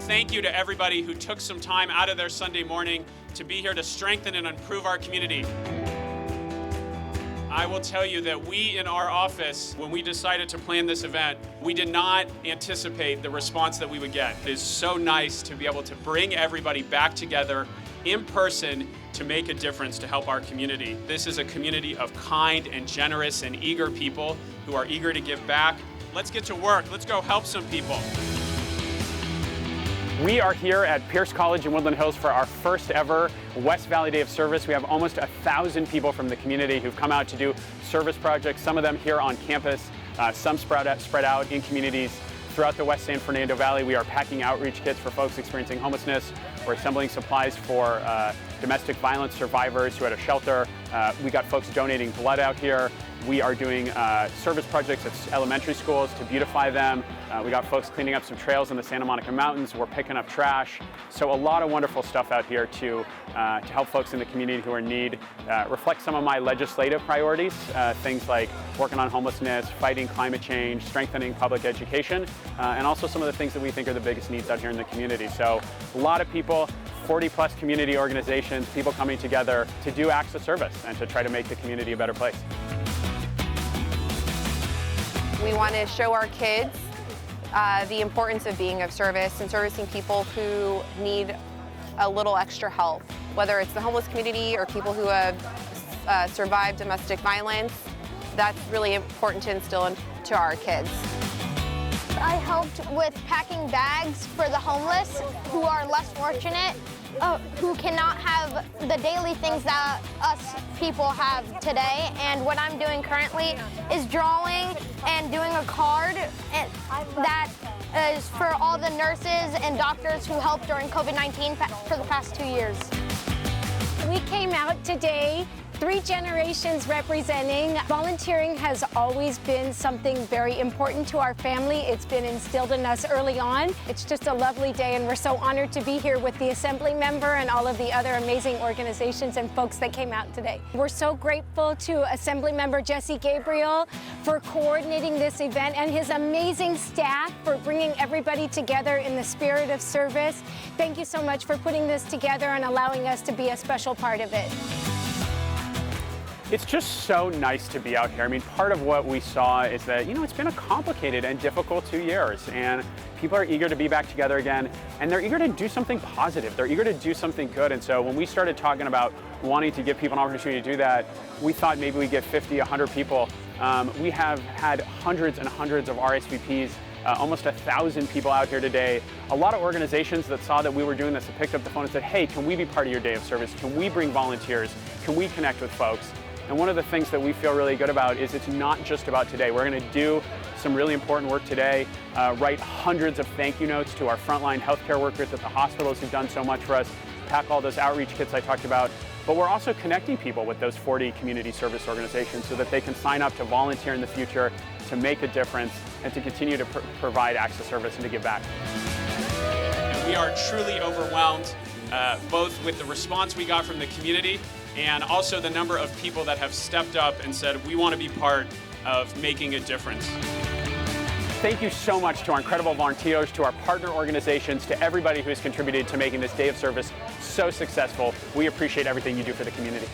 thank you to everybody who took some time out of their Sunday morning to be here to strengthen and improve our community. I will tell you that we in our office, when we decided to plan this event, we did not anticipate the response that we would get. It is so nice to be able to bring everybody back together in person to make a difference to help our community. This is a community of kind and generous and eager people who are eager to give back. Let's get to work. Let's go help some people. We are here at Pierce College in Woodland Hills for our first ever West Valley Day of Service. We have almost 1,000 people from the community who've come out to do service projects, some of them here on campus, some spread out in communities throughout the West San Fernando Valley. We are packing outreach kits for folks experiencing homelessness. We're assembling supplies for domestic violence survivors who had a shelter. We got folks donating blood out here. We are doing service projects at elementary schools to beautify them. We got folks cleaning up some trails in the Santa Monica Mountains. We're picking up trash. So a lot of wonderful stuff out here to help folks in the community who are in need. Reflect some of my legislative priorities, things like working on homelessness, fighting climate change, strengthening public education, and also some of the things that we think are the biggest needs out here in the community. So a lot of people, 40+ community organizations, people coming together to do acts of service and to try to make the community a better place. We want to show our kids the importance of being of service and servicing people who need a little extra help, whether it's the homeless community or people who have survived domestic violence. That's really important to instill into our kids. I helped with packing bags for the homeless who are less fortunate, who cannot have the daily things that us people have today. And what I'm doing currently is drawing and doing a card that is for all the nurses and doctors who helped during COVID-19 for the past 2 years. We came out today, 3 generations representing. Volunteering has always been something very important to our family. It's been instilled in us early on. It's just a lovely day, and we're so honored to be here with the Assembly member and all of the other amazing organizations and folks that came out today. We're so grateful to Assembly member Gabriel for coordinating this event and his amazing staff for bringing everybody together in the spirit of service. Thank you so much for putting this together and allowing us to be a special part of it. It's just so nice to be out here. I mean, part of what we saw is that, it's been a complicated and difficult 2 years, and people are eager to be back together again, and they're eager to do something positive. They're eager to do something good. And so when we started talking about wanting to give people an opportunity to do that, we thought maybe we'd get 50, 100 people. We have had hundreds and hundreds of RSVPs. Almost 1,000 people out here today. A lot of organizations that saw that we were doing this have picked up the phone and said, hey, can we be part of your day of service? Can we bring volunteers? Can we connect with folks? And one of the things that we feel really good about is it's not just about today. We're going to do some really important work today, write hundreds of thank you notes to our frontline healthcare workers at the hospitals who've done so much for us, pack all those outreach kits I talked about. But we're also connecting people with those 40 community service organizations so that they can sign up to volunteer in the future, to make a difference, and to continue to provide acts of service and to give back. And we are truly overwhelmed, both with the response we got from the community and also the number of people that have stepped up and said, we want to be part of making a difference. Thank you so much to our incredible volunteers, to our partner organizations, to everybody who has contributed to making this day of service so successful. We appreciate everything you do for the community.